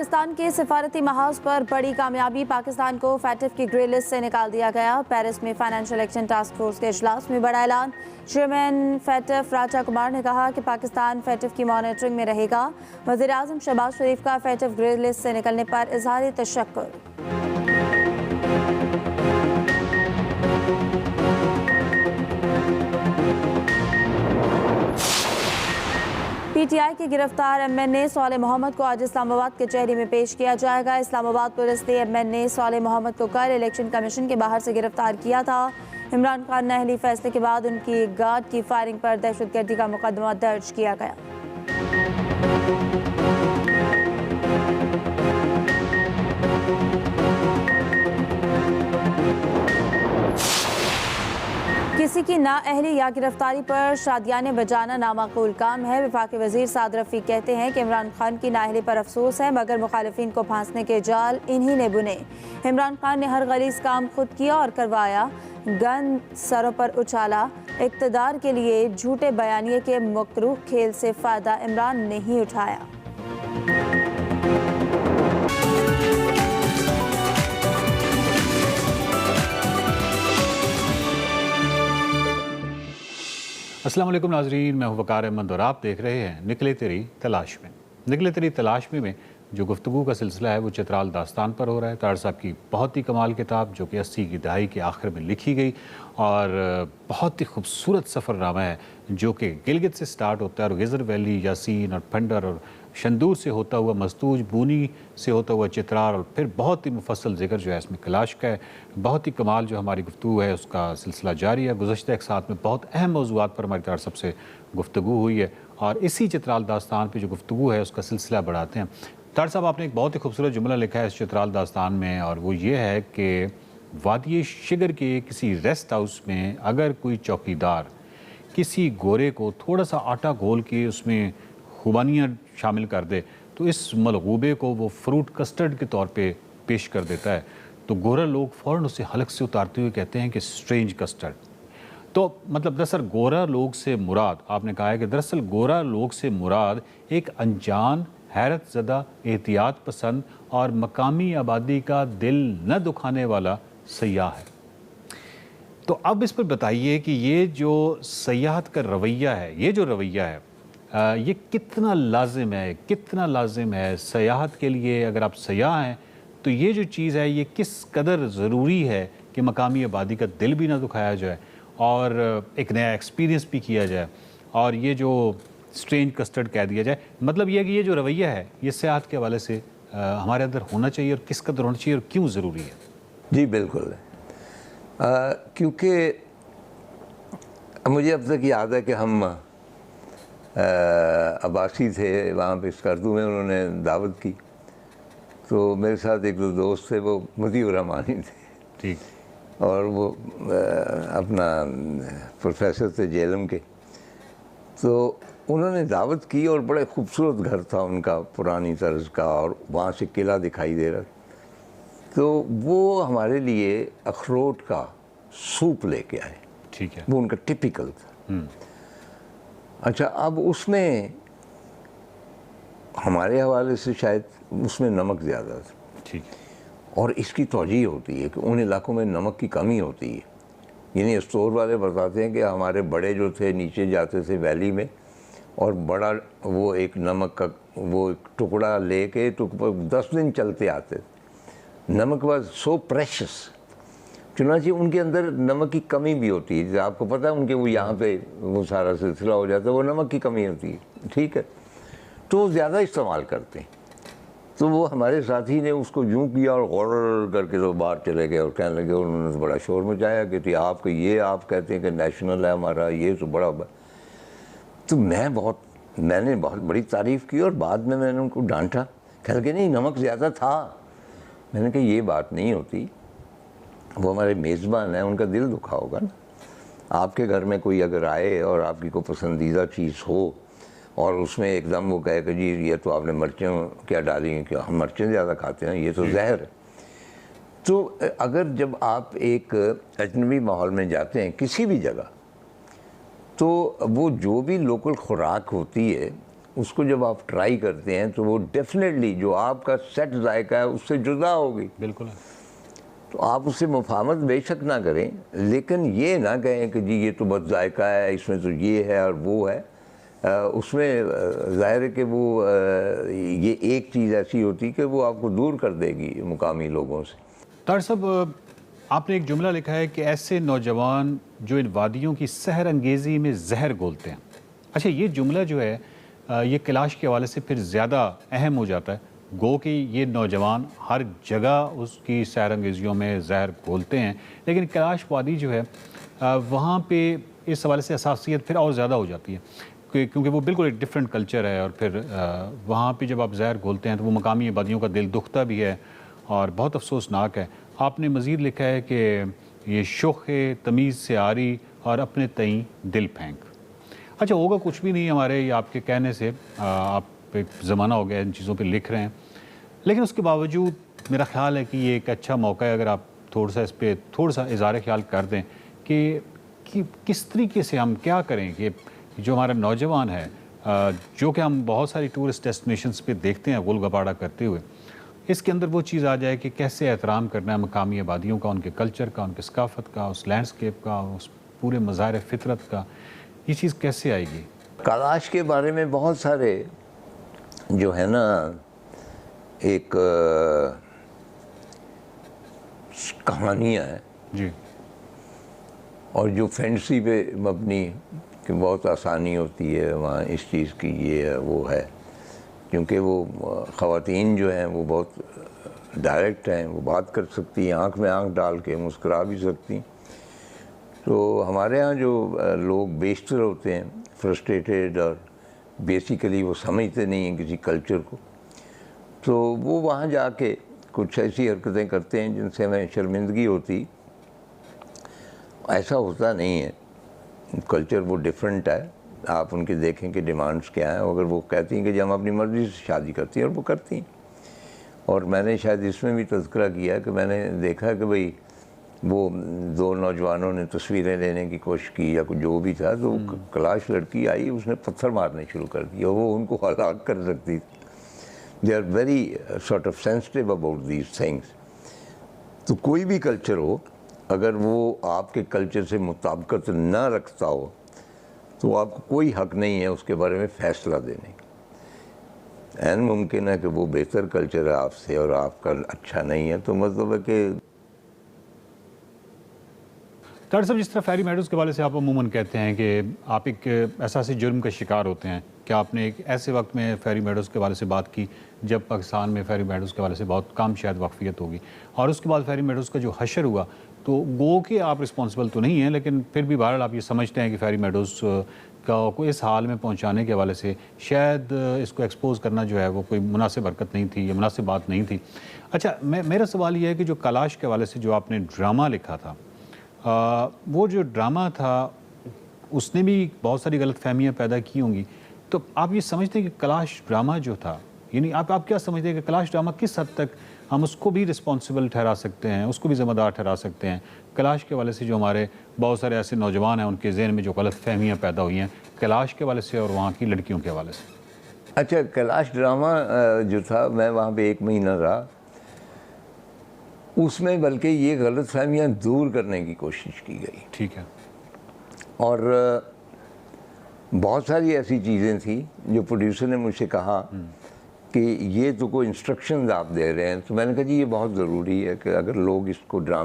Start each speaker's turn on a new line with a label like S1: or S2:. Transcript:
S1: افغانستان کے سفارتی محاذ پر بڑی کامیابی، پاکستان کو فیٹف کی گرے لسٹ سے نکال دیا گیا۔ پیرس میں فائنینشل ایکشن ٹاسک فورس کے اجلاس میں بڑا اعلان۔ چیئرمین فیٹف راجا کمار نے کہا کہ پاکستان فیٹف کی مانیٹرنگ میں رہے گا۔ وزیر اعظم شہباز شریف کا فیٹف گرے لسٹ سے نکلنے پر اظہار تشکر۔ پی ٹی آئی کے گرفتار ایم این اے صالح محمد کو آج اسلام آباد کچہری میں پیش کیا جائے گا۔ اسلام آباد پولیس نے ایم این اے صالح محمد کو کل الیکشن کمیشن کے باہر سے گرفتار کیا تھا۔ عمران خان نااہلی فیصلے کے بعد ان کی گارڈ کی فائرنگ پر دہشت گردی کا مقدمہ درج کیا گیا۔ کسی کی نااہلی یا گرفتاری پر شادیانے بجانا نامعقول کام ہے۔ وفاقی وزیر سعد رفیق کہتے ہیں کہ عمران خان کی نااہلی پر افسوس ہے، مگر مخالفین کو پھانسنے کے جال انہی نے بنے۔ عمران خان نے ہر غلیظ کام خود کیا اور کروایا، گن سروں پر اچھالا۔ اقتدار کے لیے جھوٹے بیانیے کے مکروہ کھیل سے فائدہ عمران نے ہی اٹھایا۔
S2: السلام علیکم ناظرین، میں ہوں وقار احمد اور آپ دیکھ رہے ہیں نکلے تیری تلاش میں۔ نکلے تیری تلاش میں جو گفتگو کا سلسلہ ہے وہ چترال داستان پر ہو رہا ہے۔ طاہر صاحب کی بہت ہی کمال کتاب جو کہ 80 کی دہائی کے آخر میں لکھی گئی اور بہت ہی خوبصورت سفر نامہ ہے جو کہ گلگت سے سٹارٹ ہوتا ہے اور گزر ویلی، یاسین اور پھنڈر اور شندور سے ہوتا ہوا مستوج، بونی سے ہوتا ہوا چترال اور پھر بہت ہی مفصل ذکر جو ہے اس میں کلاش کا ہے۔ بہت ہی کمال جو ہماری گفتگو ہے اس کا سلسلہ جاری ہے۔ گزشتہ ایک ساتھ میں بہت اہم موضوعات پر ہماری طرف سب سے گفتگو ہوئی ہے اور اسی چترال داستان پہ جو گفتگو ہے اس کا سلسلہ بڑھاتے ہیں۔ طاہر صاحب، آپ نے ایک بہت ہی خوبصورت جملہ لکھا ہے اس چترال داستان میں اور وہ یہ ہے کہ وادی شگر کے کسی ریسٹ ہاؤس میں اگر کوئی چوکیدار کسی گورے کو تھوڑا سا آٹا گھول کے اس میں خوبانیاں شامل کر دے تو اس ملغوبے کو وہ فروٹ کسٹرڈ کے طور پہ پیش کر دیتا ہے، تو گورا لوگ فوراً اسے حلق سے اتارتے ہوئے کہتے ہیں کہ سٹرینج کسٹرڈ۔ تو مطلب دراصل گورا لوگ سے مراد، آپ نے کہا ہے کہ دراصل گورا لوگ سے مراد ایک انجان، حیرت زدہ، احتیاط پسند اور مقامی آبادی کا دل نہ دکھانے والا سیاح ہے۔ تو اب اس پر بتائیے کہ یہ جو سیاحت کا رویہ ہے، یہ جو رویہ ہے یہ کتنا لازم ہے سیاحت کے لیے؟ اگر آپ سیاح ہیں تو یہ جو چیز ہے یہ کس قدر ضروری ہے کہ مقامی آبادی کا دل بھی نہ دکھایا جائے اور ایک نیا ایکسپیرینس بھی کیا جائے اور یہ جو سٹرینج کسٹرڈ کہہ دیا جائے، مطلب یہ ہے کہ یہ جو رویہ ہے یہ سیاحت کے حوالے سے ہمارے اندر ہونا چاہیے اور کس قدر ہونا چاہیے اور کیوں ضروری ہے؟
S3: جی بالکل، کیونکہ مجھے اب تک یاد ہے کہ ہم عباسی تھے، وہاں پہ اسکردو میں انہوں نے دعوت کی تو میرے ساتھ ایک دو دوست تھے، وہ مطیع الرحمانی تھے ٹھیک، اور وہ اپنا پروفیسر تھے جے ایل ایم کے، تو انہوں نے دعوت کی اور بڑے خوبصورت گھر تھا ان کا، پرانی طرز کا، اور وہاں سے قلعہ دکھائی دے رہا، تو وہ ہمارے لیے اخروٹ کا سوپ لے کے آئے، ٹھیک ہے، وہ ان کا ٹپیکل تھا۔ اچھا، اب اس میں ہمارے حوالے سے شاید اس میں نمک زیادہ تھا، ٹھیک، اور اس کی توجہ ہوتی ہے کہ ان علاقوں میں نمک کی کمی ہوتی ہے، یعنی اسٹور والے بتاتے ہیں کہ ہمارے بڑے جو تھے نیچے جاتے تھے ویلی میں اور بڑا وہ ایک نمک کا وہ ایک ٹکڑا لے کے 10 دن چلتے آتے تھے۔ نمک واز سو پریشس، چنانچہ ان کے اندر نمک کی کمی بھی ہوتی ہے، جیسے آپ کو پتہ ہے ان کے وہ یہاں پہ وہ سارا سلسلہ ہو جاتا ہے، وہ نمک کی کمی ہوتی ہے، ٹھیک ہے، تو وہ زیادہ استعمال کرتے ہیں۔ تو وہ ہمارے ساتھی نے اس کو یوں کیا اور غور کر کے تو باہر چلے گئے اور کہنے لگے، انہوں نے بڑا شور مچایا کہ آپ کو یہ آپ کہتے ہیں کہ نیشنل ہے ہمارا، یہ تو بڑا، تو میں نے بہت بڑی تعریف کی اور بعد میں نے ان کو ڈانٹا، کہہ لگے نہیں نمک زیادہ تھا۔ میں نے کہا یہ بات نہیں ہوتی، وہ ہمارے میزبان ہیں، ان کا دل دکھا ہوگا نا، آپ کے گھر میں کوئی اگر آئے اور آپ کی کوئی پسندیدہ چیز ہو اور اس میں ایک دم وہ کہے کہ جی یہ تو آپ نے مرچیں کیا ڈالی ہیں، کہ ہم مرچیں زیادہ کھاتے ہیں، یہ تو زہر ہے۔ تو اگر جب آپ ایک اجنبی ماحول میں جاتے ہیں کسی بھی جگہ، تو وہ جو بھی لوکل خوراک ہوتی ہے اس کو جب آپ ٹرائی کرتے ہیں تو وہ ڈیفینیٹلی جو آپ کا سیٹ ذائقہ ہے اس سے جدا ہوگی.
S2: بالکل.
S3: تو آپ اس سے مفاہمت بے شک نہ کریں، لیکن یہ نہ کہیں کہ جی یہ تو بد ذائقہ ہے، اس میں تو یہ ہے اور وہ ہے. اس میں ظاہر ہے کہ وہ یہ ایک چیز ایسی ہوتی کہ وہ آپ کو دور کر دے گی مقامی لوگوں سے.
S2: طاہر صاحب، آپ نے ایک جملہ لکھا ہے کہ ایسے نوجوان جو ان وادیوں کی سحر انگیزی میں زہر گھولتے ہیں. اچھا، یہ جملہ جو ہے یہ کلاش کے حوالے سے پھر زیادہ اہم ہو جاتا ہے. گو کہ یہ نوجوان ہر جگہ اس کی سحر انگیزیوں میں زہر گھولتے ہیں، لیکن کلاش وادی جو ہے وہاں پہ اس حوالے سے حساسیت پھر اور زیادہ ہو جاتی ہے، کیونکہ وہ بالکل ایک ڈیفرنٹ کلچر ہے. اور پھر وہاں پہ جب آپ زہر گھولتے ہیں تو وہ مقامی آبادیوں کا دل دکھتا بھی ہے اور بہت افسوسناک ہے. آپ نے مزید لکھا ہے کہ یہ شوخ تمیز سے آری اور اپنے تئیں دل پھینک. اچھا، ہوگا کچھ بھی نہیں ہمارے یا آپ کے کہنے سے، آپ ایک زمانہ ہو گیا ان چیزوں پہ لکھ رہے ہیں، لیکن اس کے باوجود میرا خیال ہے کہ یہ ایک اچھا موقع ہے اگر آپ تھوڑا سا اس پہ تھوڑا سا اظہار خیال کر دیں کہ کس طریقے سے ہم کیا کریں کہ جو ہمارا نوجوان ہے، جو کہ ہم بہت ساری ٹورسٹ ڈیسٹینیشنز پہ دیکھتے ہیں غول گپاڑا کرتے ہوئے، اس کے اندر وہ چیز آ جائے کہ کیسے احترام کرنا ہے مقامی آبادیوں کا، ان کے کلچر کا، ان کے ثقافت کا، اس لینڈسکیپ کا، اس پورے مظاہر فطرت کا. یہ چیز کیسے آئے گی؟
S3: کلاش کے بارے میں بہت سارے جو ہے نا ایک کہانیاں ہیں
S2: جی،
S3: اور جو فینٹسی پہ مبنی کہ بہت آسانی ہوتی ہے وہاں اس چیز کی، یہ ہے وہ ہے، کیونکہ وہ خواتین جو ہیں وہ بہت ڈائریکٹ ہیں، وہ بات کر سکتی ہیں، آنکھ میں آنکھ ڈال کے مسکرا بھی سکتی ہیں. تو ہمارے ہاں جو لوگ بیشتر ہوتے ہیں فرسٹریٹڈ اور بیسیکلی وہ سمجھتے نہیں ہیں کسی کلچر کو، تو وہ وہاں جا کے کچھ ایسی حرکتیں کرتے ہیں جن سے ہمیں شرمندگی ہوتی. ایسا ہوتا نہیں ہے، کلچر وہ ڈیفرنٹ ہے. آپ ان کے دیکھیں کہ ڈیمانڈس کیا ہیں. اگر وہ کہتی ہیں کہ جی ہم اپنی مرضی سے شادی کرتی ہیں، اور وہ کرتی ہیں. اور میں نے شاید اس میں بھی تذکرہ کیا کہ میں نے دیکھا کہ بھئی وہ دو نوجوانوں نے تصویریں لینے کی کوشش کی یا جو بھی تھا، تو کلاش لڑکی آئی، اس نے پتھر مارنے شروع کر دیا، وہ ان کو ہلاک کر سکتی تھی. They are very sort of sensitive about these things. تو کوئی بھی کلچر ہو، اگر وہ آپ کے کلچر سے مطابقت نہ رکھتا ہو تو آپ کو کوئی حق نہیں ہے اس کے بارے میں فیصلہ دینے کا. این ممکن ہے کہ وہ بہتر کلچر ہے آپ سے اور آپ کا اچھا نہیں ہے، تو مطلب ہے کہ
S2: طاہر صاحب، جس طرح فیری میڈوز کے حوالے سے آپ عموماً کہتے ہیں کہ آپ ایک احساسی جرم کا شکار ہوتے ہیں، کہ آپ نے ایک ایسے وقت میں فیری میڈوز کے حوالے سے بات کی جب پاکستان میں فیری میڈوز کے حوالے سے بہت کم شاید واقفیت ہوگی، اور اس کے بعد فیری میڈوز کا جو حشر ہوا، تو گو کہ آپ رسپانسبل تو نہیں ہیں، لیکن پھر بھی بہرحال آپ یہ سمجھتے ہیں کہ فیری میڈوز کو اس حال میں پہنچانے کے حوالے سے شاید اس کو ایکسپوز کرنا جو ہے وہ کوئی مناسب حرکت نہیں تھی یا مناسب بات نہیں تھی. اچھا، میرا سوال یہ ہے کہ جو کلاش کے حوالے سے جو آپ نے ڈرامہ لکھا تھا، وہ جو ڈرامہ تھا اس نے بھی بہت ساری غلط فہمیاں پیدا کی ہوں گی. تو آپ یہ سمجھتے ہیں کہ کلاش ڈرامہ جو تھا، یعنی آپ کیا سمجھتے ہیں کہ کلاش ڈرامہ کس حد تک ہم اس کو بھی رسپانسبل ٹھہرا سکتے ہیں، اس کو بھی ذمہ دار ٹھہرا سکتے ہیں؟ کلاش کے حوالے سے جو ہمارے بہت سارے ایسے نوجوان ہیں ان کے ذہن میں جو غلط فہمیاں پیدا ہوئی ہیں کلاش کے حوالے سے اور وہاں کی لڑکیوں کے حوالے سے.
S3: اچھا، کلاش ڈرامہ جو تھا، میں وہاں پہ 1 مہینہ رہا، اس میں بلکہ یہ غلط فہمیاں دور کرنے کی کوشش کی گئی.
S2: ٹھیک ہے.
S3: اور بہت ساری ایسی چیزیں تھیں جو پروڈیوسر نے مجھ سے کہا کہ یہ تو کوئی انسٹرکشنز آپ دے رہے ہیں، تو میں نے کہا جی یہ بہت ضروری ہے کہ اگر لوگ اس کو ڈرامے